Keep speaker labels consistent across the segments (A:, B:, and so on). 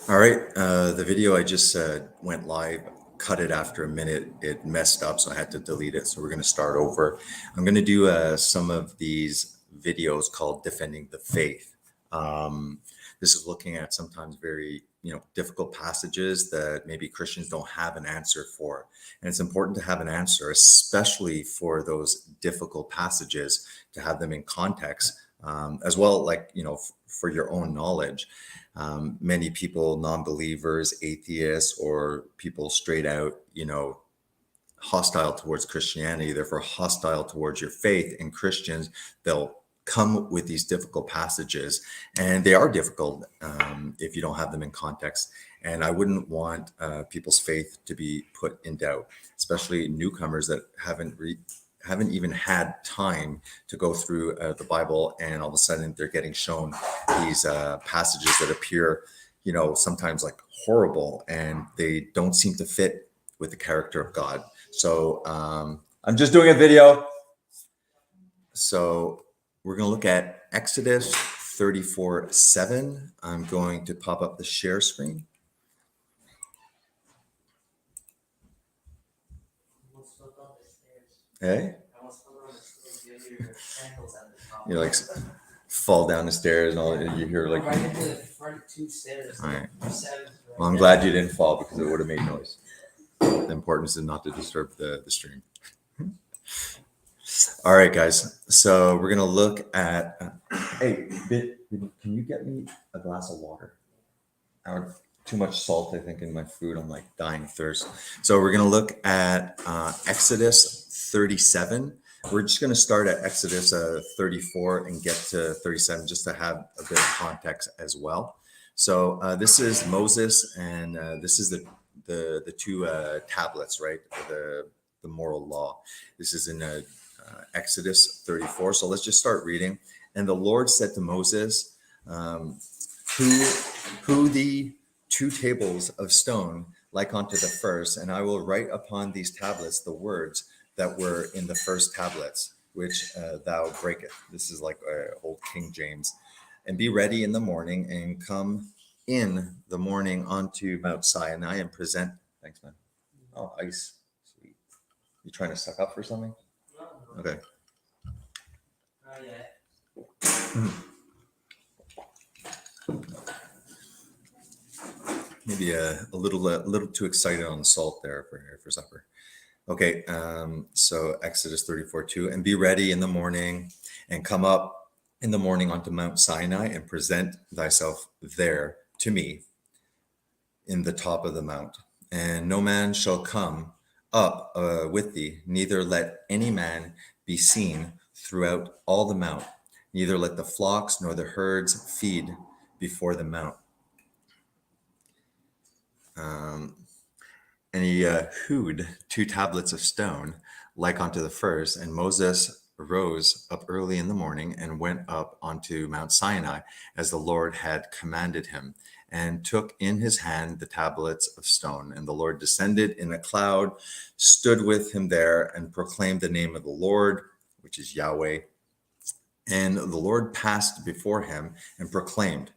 A: All right, the video I just went live, cut it after a minute. It messed up, so I had to delete it. So we're going to start over. I'm going to do some of these videos called "Defending the Faith." Um, this is looking at sometimes very difficult passages that maybe Christians don't have an answer for, and it's important to have an answer, especially for those difficult passages, to have them in context as well, like for your own knowledge. Many people, non-believers, atheists, or people straight out, hostile towards Christianity, therefore hostile towards your faith. And Christians, they'll come with these difficult passages, and they are difficult if you don't have them in context. And I wouldn't want people's faith to be put in doubt, especially newcomers that haven't even had time to go through the Bible, and all of a sudden they're getting shown these passages that appear, sometimes like horrible, and they don't seem to fit with the character of God. So I'm just doing a video. So we're going to look at Exodus 34:7. I'm going to pop up the share screen. Hey? You like fall down the stairs and all, you hear like
B: right into the front two stairs.
A: All right.
B: Seven.
A: Well, I'm glad you didn't fall because it would have made noise. The importance is not to disturb the stream. All right, guys. So we're gonna look at. Hey, can you get me a glass of water? Too much salt, I think, in my food. I'm like dying of thirst. So we're gonna look at Exodus 37. We're just gonna start at Exodus 34 and get to 37 just to have a bit of context as well. So this is Moses, and this is the two tablets, right? The moral law. This is in Exodus 34. So let's just start reading. And the Lord said to Moses, who the two tables of stone like unto the first, and I will write upon these tablets the words that were in the first tablets, which thou breaketh. This is like old King James. And be ready in the morning, and come in the morning onto Mount Sinai and present. Thanks, man. Oh, ice. Sweet. You trying to suck up for something? Okay. Maybe a little too excited on the salt there for supper. Okay, so Exodus 34:2, and be ready in the morning, and come up in the morning onto Mount Sinai, and present thyself there to me in the top of the mount. And no man shall come up with thee, neither let any man be seen throughout all the mount, neither let the flocks nor the herds feed before the mount. And he hewed two tablets of stone like unto the first, and Moses rose up early in the morning and went up onto Mount Sinai as the Lord had commanded him, and took in his hand the tablets of stone. And the Lord descended in a cloud, stood with him there, and proclaimed the name of the Lord, which is Yahweh. And the Lord passed before him and proclaimed,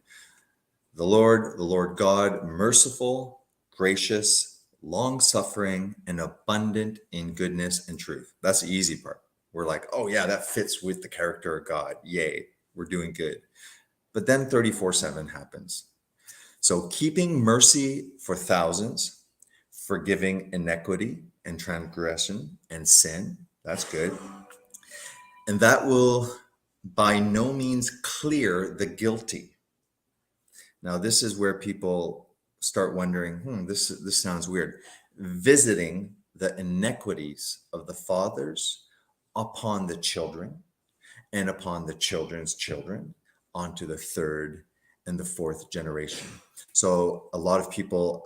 A: the Lord God, merciful, gracious, long-suffering, and abundant in goodness and truth. That's the easy part. We're like, oh yeah, that fits with the character of God. Yay, we're doing good. But then 34:7 happens. So keeping mercy for thousands, forgiving iniquity and transgression and sin. That's good. And that will by no means clear the guilty. Now, this is where people start wondering, this sounds weird. Visiting the iniquities of the fathers upon the children, and upon the children's children, onto the third and the fourth generation. So a lot of people,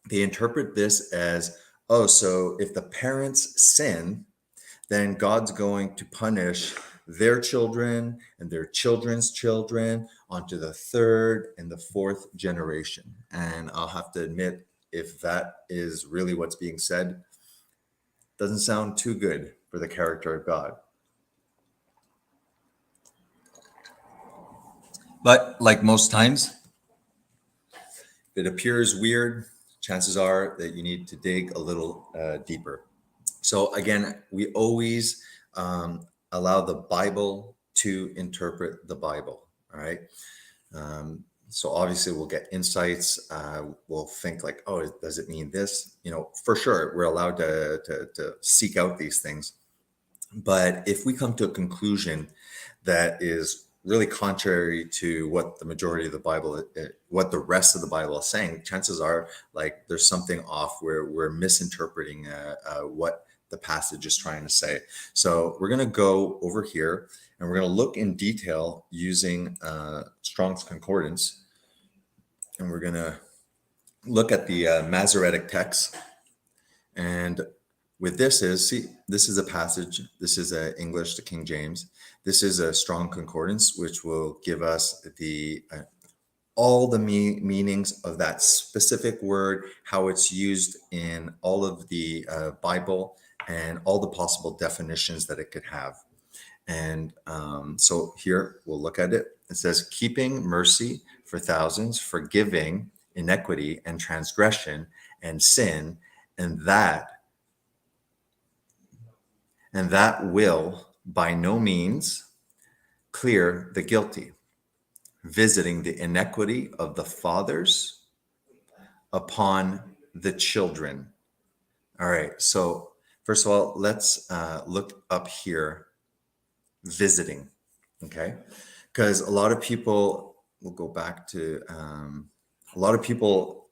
A: they interpret this as, oh, so if the parents sin, then God's going to punish their children and their children's children onto the third and the fourth generation. And I'll have to admit, if that is really what's being said, doesn't sound too good for the character of God. But like most times, it appears weird, chances are that you need to dig a little deeper. So again, we always allow the Bible to interpret the Bible. All right. So obviously we'll get insights. We'll think like, oh, does it mean this? For sure, we're allowed to seek out these things. But if we come to a conclusion that is really contrary to what the majority of the Bible, what the rest of the Bible is saying, chances are like there's something off where we're misinterpreting what the passage is trying to say. So we're going to go over here and we're going to look in detail using Strong's Concordance. And we're going to look at the Masoretic text. And with this is a passage. This is English, the King James. This is a Strong Concordance, which will give us the all the meanings of that specific word, how it's used in all of the Bible, and all the possible definitions that it could have. And so here we'll look at it. It says, keeping mercy for thousands, forgiving iniquity and transgression and sin, and that will by no means clear the guilty, visiting the iniquity of the fathers upon the children. All right, so first of all, let's look up here, visiting, okay? Because a lot of people will go back to, a lot of people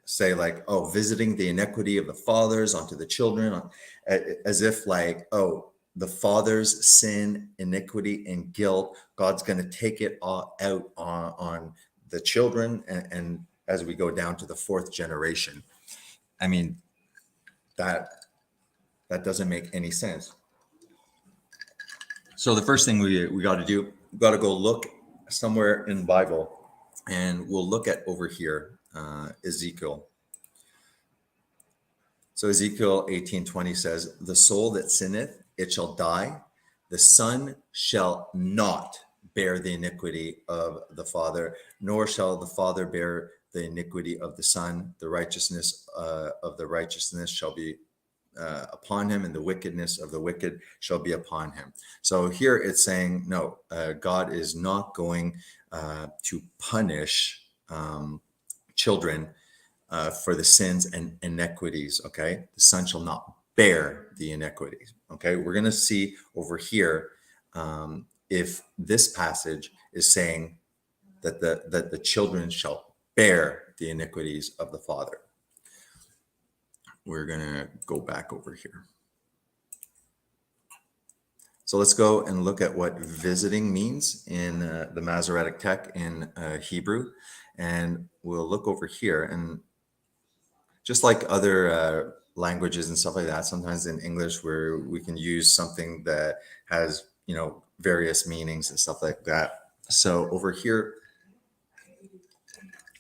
A: say like, oh, visiting the iniquity of the fathers onto the children, as if like, oh, the father's sin, iniquity, and guilt, God's going to take it all out on the children, and as we go down to the fourth generation. I mean, that doesn't make any sense. So the first thing we got to do, we got to go look somewhere in the Bible, and we'll look at over here, Ezekiel. So Ezekiel 18:20 says, the soul that sinneth, it shall die. The son shall not bear the iniquity of the father, nor shall the father bear the iniquity of the son. The righteousness of the righteousness shall be upon him, and the wickedness of the wicked shall be upon him. So here it's saying, no, God is not going to punish children for the sins and iniquities, okay? The son shall not bear the iniquities, okay? We're going to see over here if this passage is saying that the children shall bear the iniquities of the father. We're going to go back over here. So let's go and look at what visiting means in the Masoretic text in Hebrew. And we'll look over here. And just like other languages and stuff like that, sometimes in English where we can use something that has, various meanings and stuff like that. So over here,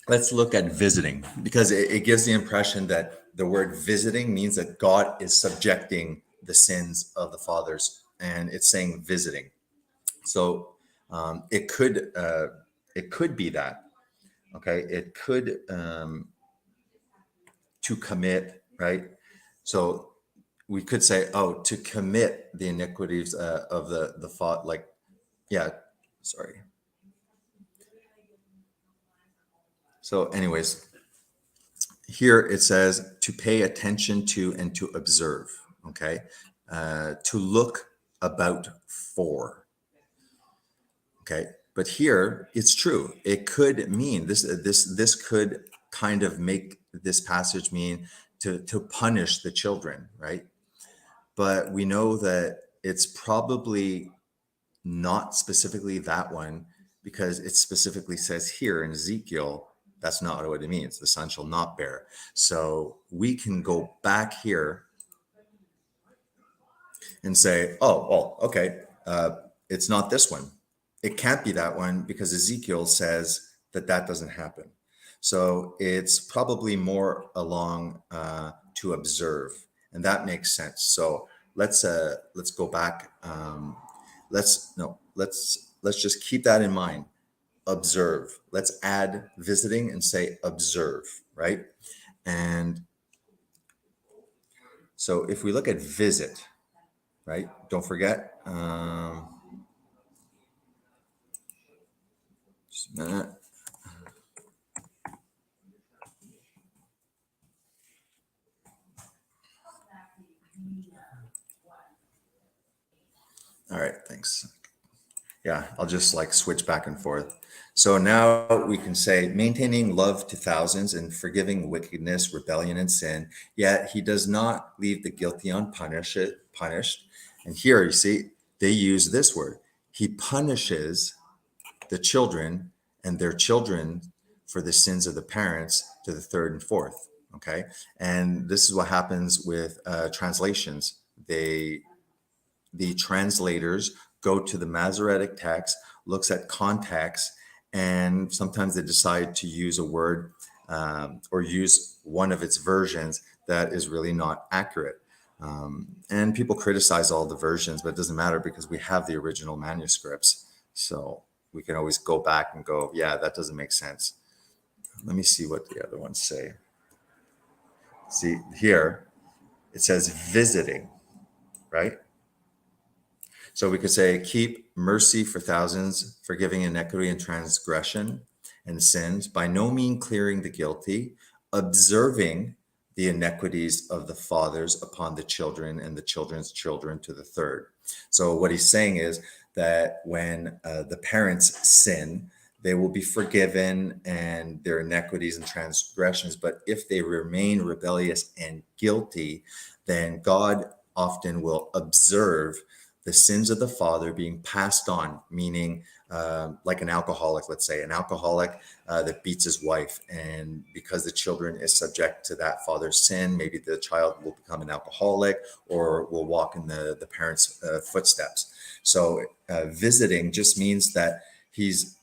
A: let's look at visiting, because it gives the impression that the word visiting means that God is subjecting the sins of the fathers, and it's saying visiting. So it could be that, okay? It could to commit, right? So we could say, oh, to commit the iniquities of the father, like, yeah, sorry. So anyways, here it says to pay attention to and to observe, okay? To look about for, okay? But here it's true. It could mean this could kind of make this passage mean to punish the children, right? But we know that it's probably not specifically that one, because it specifically says here in Ezekiel, that's not what it means. The son shall not bear. So we can go back here and say, oh, well, okay, it's not this one. It can't be that one, because Ezekiel says that doesn't happen. So it's probably more along to observe, and that makes sense. So let's go back. Let's just keep that in mind. observe. Let's add visiting and say observe, right? And so if we look at visit, right? Don't forget, just a minute. All right, thanks. Yeah, I'll just like switch back and forth. So now we can say maintaining love to thousands and forgiving wickedness, rebellion, and sin. Yet he does not leave the guilty punished. And here you see they use this word. He punishes the children and their children for the sins of the parents to the third and fourth. Okay, and this is what happens with translations. The translators go to the Masoretic text, looks at context, and sometimes they decide to use a word or use one of its versions that is really not accurate. And people criticize all the versions, but it doesn't matter because we have the original manuscripts. So we can always go back and go, yeah, that doesn't make sense. Let me see what the other ones say. See, here it says visiting, right? So we could say, keep mercy for thousands, forgiving iniquity and transgression and sins, by no means clearing the guilty, observing the iniquities of the fathers upon the children and the children's children to the third. So what he's saying is that when the parents sin, they will be forgiven and their iniquities and transgressions. But if they remain rebellious and guilty, then God often will observe the sins of the father being passed on, meaning like an alcoholic, let's say, an alcoholic that beats his wife. And because the children is subject to that father's sin, maybe the child will become an alcoholic or will walk in the parents' footsteps. So visiting just means that he's,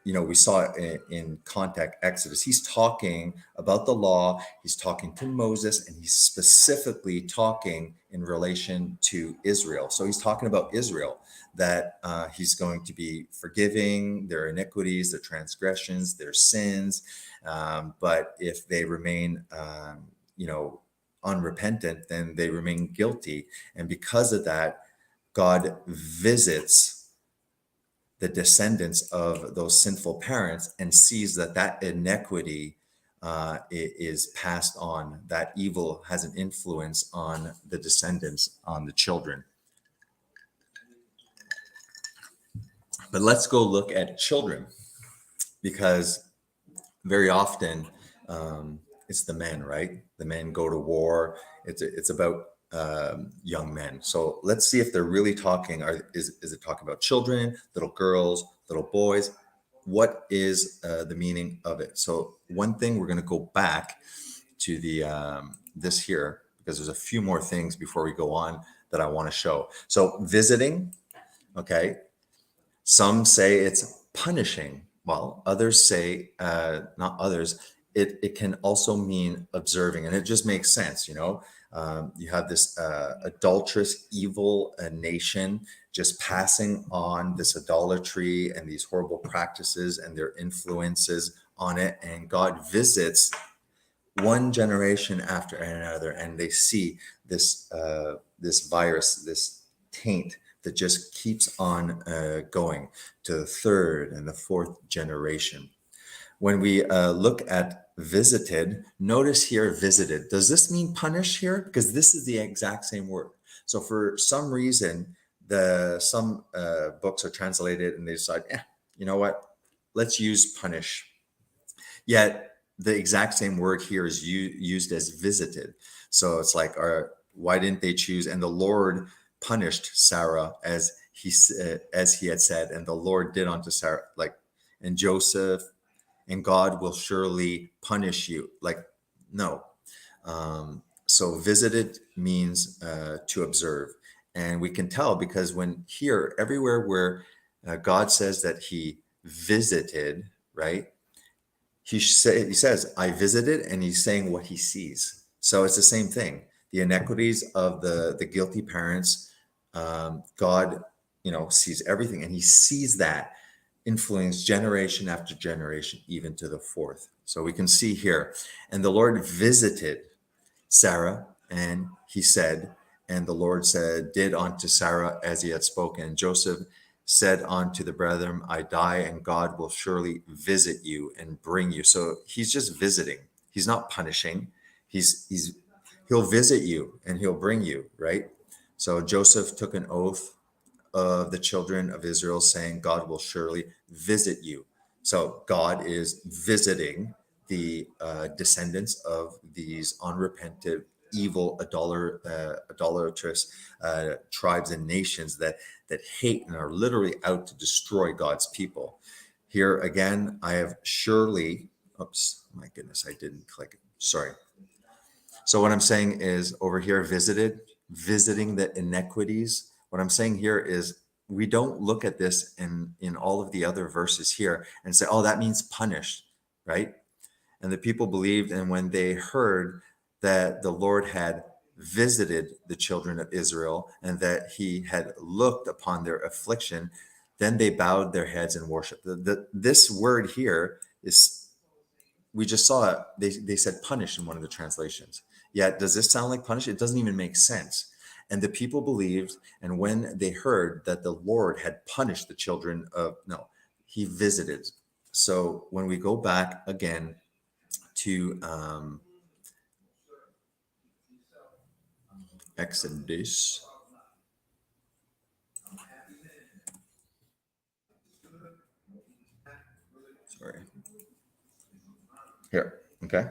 A: we saw it in context Exodus. He's talking about the law. He's talking to Moses, and he's specifically talking in relation to Israel. So he's talking about Israel, that he's going to be forgiving their iniquities, their transgressions, their sins. But if they remain, unrepentant, then they remain guilty. And because of that, God visits the descendants of those sinful parents and sees that inequity is passed on. That evil has an influence on the descendants, on the children. But let's go look at children, because very often it's the men, right? The men go to war. It's about young men. So let's see if they're really talking. Is it talking about children, little girls, little boys? What is the meaning of it? So one thing, we're going to go back to the this here, because there's a few more things before we go on that I want to show. So visiting, okay. Some say it's punishing. Well, others say, not others, it can also mean observing. And it just makes sense, you have this adulterous, evil nation just passing on this idolatry and these horrible practices and their influences on it. And God visits one generation after another, and they see this this virus, this taint that just keeps on going to the third and the fourth generation. When we look at visited, notice here visited. Does this mean punish here? Because this is the exact same word. So for some reason, some books are translated and they decide, you know what? Let's use punish. Yet the exact same word here is used as visited. So it's like, why didn't they choose? And the Lord punished Sarah as he had said, and the Lord did unto Sarah, and Joseph, and God will surely punish you. No. So visited means to observe. And we can tell because when here, everywhere where God says that he visited, right? He says, I visited, and he's saying what he sees. So it's the same thing. The inequities of the guilty parents, God, sees everything, and he sees that. influenced generation after generation, even to the fourth. So we can see here, and the Lord visited Sarah, and he said, and the Lord said, did unto Sarah as he had spoken. And Joseph said unto the brethren, I die, and God will surely visit you and bring you. So he's just visiting. He's not punishing. He'll visit you and he'll bring you, right? So Joseph took an oath of the children of Israel, saying, God will surely visit you. So God is visiting the descendants of these unrepentant, evil, idolatrous tribes and nations that hate and are literally out to destroy God's people. Here again, I have surely, oops, my goodness, I didn't click it. Sorry. So what I'm saying is over here, visiting the inequities. What I'm saying here is we don't look at this in all of the other verses here and say, oh, that means punished, right? And the people believed, and when they heard that the Lord had visited the children of Israel and that he had looked upon their affliction, then they bowed their heads and worshiped. This word here is, we just saw it, they said punish in one of the translations. Yet, does this sound like punish? It doesn't even make sense. And the people believed, and when they heard that the Lord had punished the children of, no, he visited. So when we go back again to Exodus, sorry, here, okay.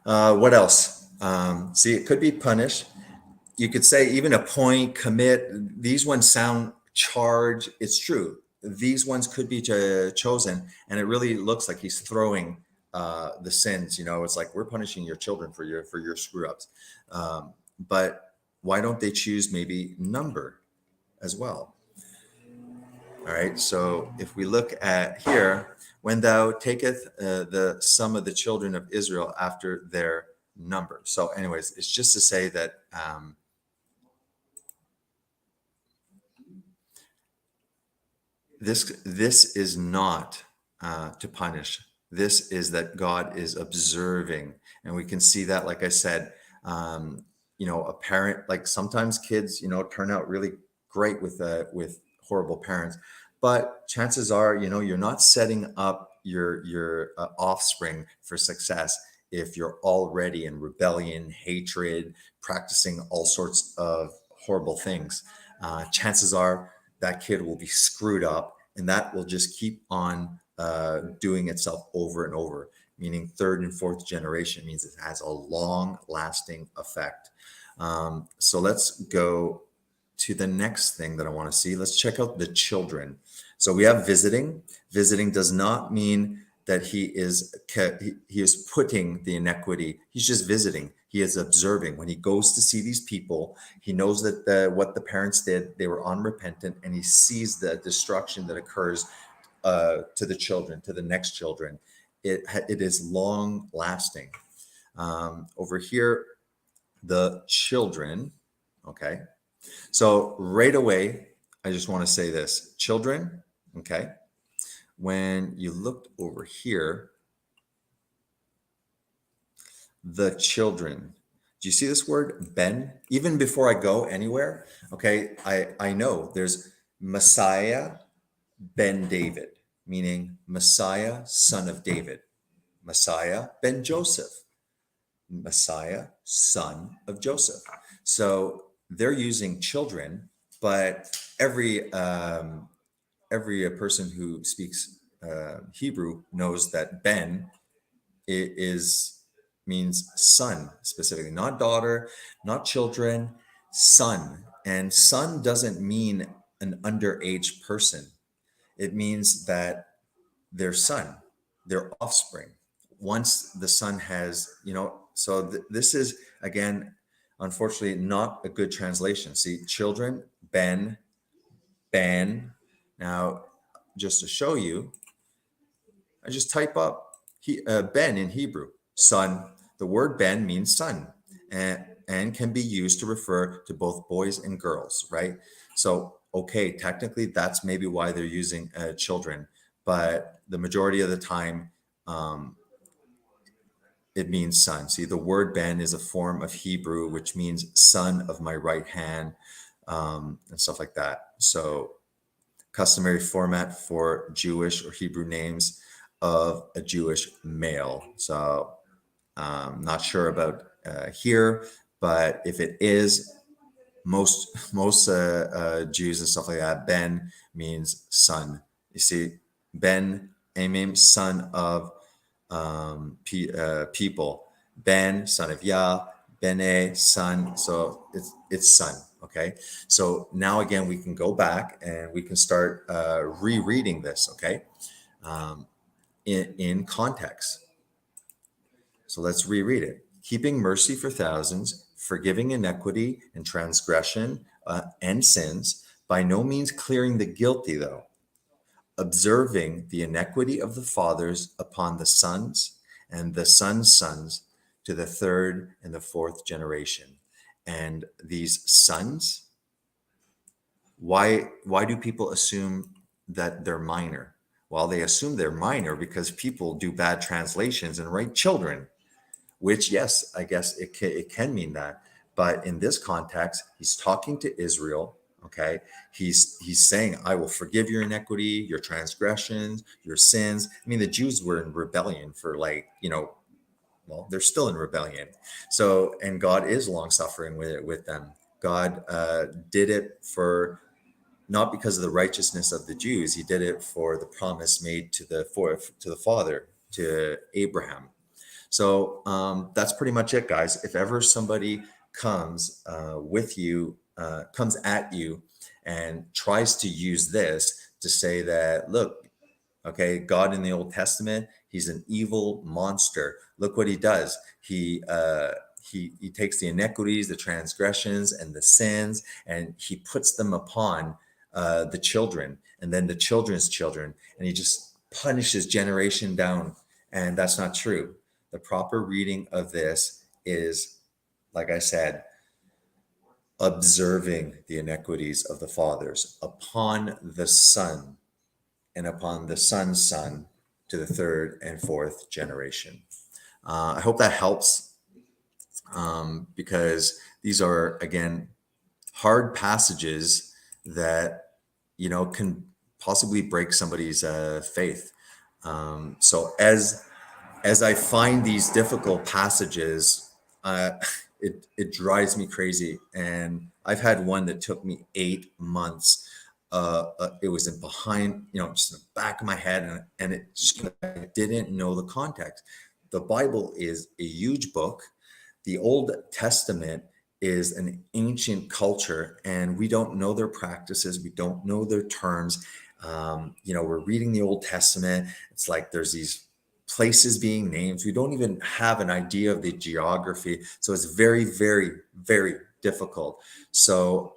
A: What else? See, it could be punish. You could say even appoint, commit. These ones sound charge. It's true. These ones could be chosen, and it really looks like he's throwing the sins. You know, it's like we're punishing your children for your screw ups. But why don't they choose maybe number as well? All right. So if we look at here, when thou taketh the sum of the children of Israel after their number. So, anyways, it's just to say that. This is not to punish. This is that God is observing, and we can see that. Like I said, a parent, like sometimes kids, turn out really great with horrible parents, but chances are, you're not setting up your offspring for success if you're already in rebellion, hatred, practicing all sorts of horrible things. Chances are that kid will be screwed up, and that will just keep on doing itself over and over, meaning third and fourth generation means it has a long lasting effect. So let's go to the next thing that I want to see. Let's check out the children. So we have visiting. Visiting does not mean that he is putting the inequity. He's just visiting. He is observing. When he goes to see these people, he knows that what the parents did, they were unrepentant, and he sees the destruction that occurs to the children, to the next children. It is long lasting. Over here, the children. Okay. So right away, I just want to say this. Children, okay. When you looked over here, the children, do you see this word ben? Even before I go anywhere, okay, I know there's Messiah ben David, meaning Messiah, son of David. Messiah ben Joseph, Messiah, son of Joseph. So they're using children, but every person who speaks Hebrew knows that Ben means son, specifically, not daughter, not children, son. And son doesn't mean an underage person. It means that their son, their offspring. Once the son has, so this is again, unfortunately, not a good translation. See, children, Ben. Now, just to show you, I just type up Ben in Hebrew, son. The word Ben means son, and can be used to refer to both boys and girls, right? So okay, technically that's maybe why they're using children, but the majority of the time, it means son. See, the word ben is a form of Hebrew, which means son of my right hand, and stuff like that. So, customary format for Jewish or Hebrew names of a Jewish male. So, not sure about here, but if it is, most Jews and stuff like that, Ben means son. You see, Ben Amim, son of people. Ben, son of Yah. Bene, son. So it's son. Okay. So now again, we can go back and we can start rereading this. Okay, in context. So let's reread it. Keeping mercy for thousands, forgiving iniquity and transgression and sins, by no means clearing the guilty, though, observing the iniquity of the fathers upon the sons and the sons' sons to the third and the fourth generation. And these sons, why do people assume that they're minor? Well, they assume they're minor because people do bad translations and write children, which, yes, I guess it can mean that. But in this context, he's talking to Israel. Okay, he's saying, I will forgive your iniquity, your transgressions, your sins. I mean, the Jews were in rebellion for, like, well, they're still in rebellion. So, and God is long suffering with them. God did it for, not because of the righteousness of the Jews. He did it for the promise made to the father, to Abraham. So that's pretty much it, guys. If ever somebody comes comes at you and tries to use this to say that, look, okay, God in the Old Testament, he's an evil monster. Look what he does. He takes the iniquities, the transgressions, and the sins, and he puts them upon the children, and then the children's children, and he just punishes generation down. And that's not true. The proper reading of this is, like I said, observing the iniquities of the fathers upon the son and upon the son's son to the third and fourth generation. I hope that helps, because these are, again, hard passages that, can possibly break somebody's faith. So as I find these difficult passages, it drives me crazy. And I've had one that took me 8 months. It was in behind, just in the back of my head, and it just, I didn't know the context. The Bible is a huge book. The Old Testament is an ancient culture, and we don't know their practices. We don't know their terms. We're reading the Old Testament. It's like there's these places being named. We don't even have an idea of the geography. So it's very, very, very difficult. So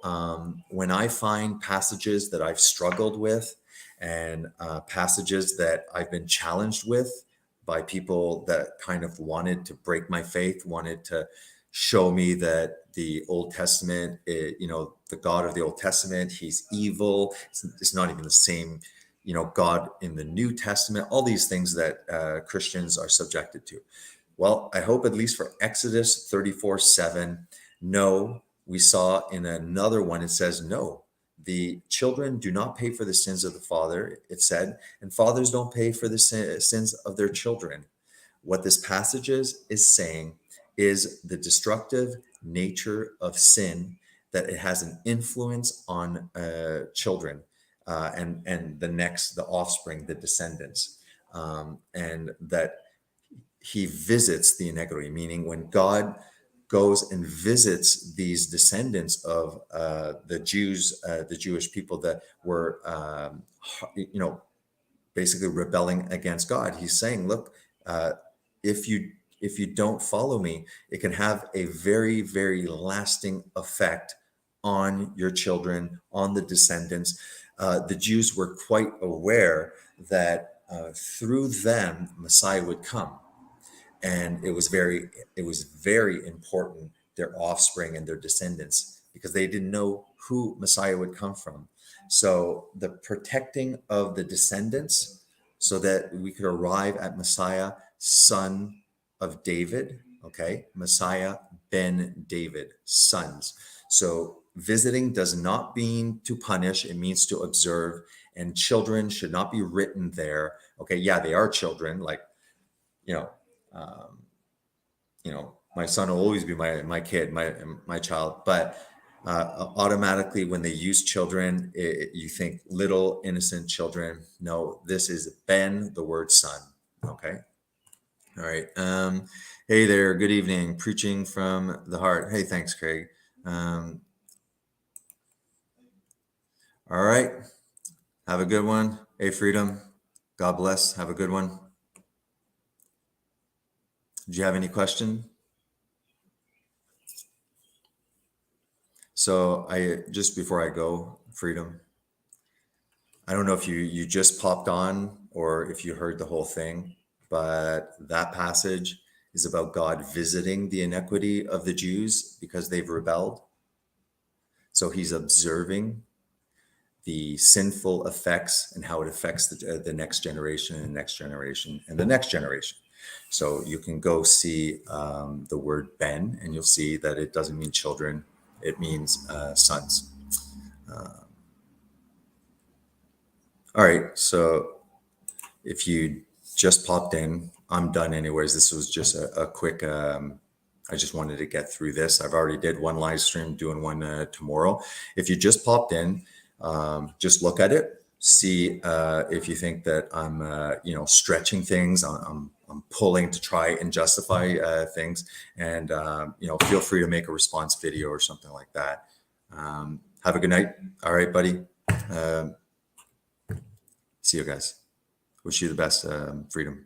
A: when I find passages that I've struggled with, and passages that I've been challenged with by people that kind of wanted to break my faith, wanted to show me that the Old Testament, the God of the Old Testament, he's evil. It's not even the same, God in the New Testament, all these things that Christians are subjected to. Well, I hope at least for Exodus 34:7, no, we saw in another one, it says, no, the children do not pay for the sins of the father, it said, and fathers don't pay for the sins of their children. What this passage is saying is the destructive nature of sin, that it has an influence on children, and the offspring, the descendants, and that he visits the iniquity, meaning when God goes and visits these descendants of the Jews, the Jewish people that were, basically rebelling against God. He's saying, look, if you don't follow me, it can have a very, very lasting effect on your children, on the descendants. The Jews were quite aware that through them Messiah would come, and it was very important, their offspring and their descendants, because they didn't know who Messiah would come from. So the protecting of the descendants so that we could arrive at Messiah, son of David. Okay. Messiah ben David, sons. So visiting does not mean to punish, it means to observe. And children should not be written there. Okay. Yeah, they are children. Like, you know, um, my son will always be my kid, my child. But automatically, when they use children, you think little innocent children. No, this is Ben, the word son. Okay. All right. Hey there. Good evening. Preaching from the heart. Hey, thanks, Craig. All right. Have a good one. Hey, Freedom. God bless. Have a good one. Do you have any question? So I just before I go, Freedom, I don't know if you just popped on or if you heard the whole thing, but that passage is about God visiting the iniquity of the Jews because they've rebelled. So he's observing the sinful effects and how it affects the next generation and the next generation and the next generation. So you can go see the word Ben, and you'll see that it doesn't mean children; it means sons. All right. So if you just popped in, I'm done anyways. This was just a quick. I just wanted to get through this. I've already did one live stream, doing one tomorrow. If you just popped in, just look at it, see if you think that I'm, stretching things. I'm pulling to try and justify things, and feel free to make a response video or something like that. Have a good night. All right, buddy. See you guys. Wish you the best, Freedom.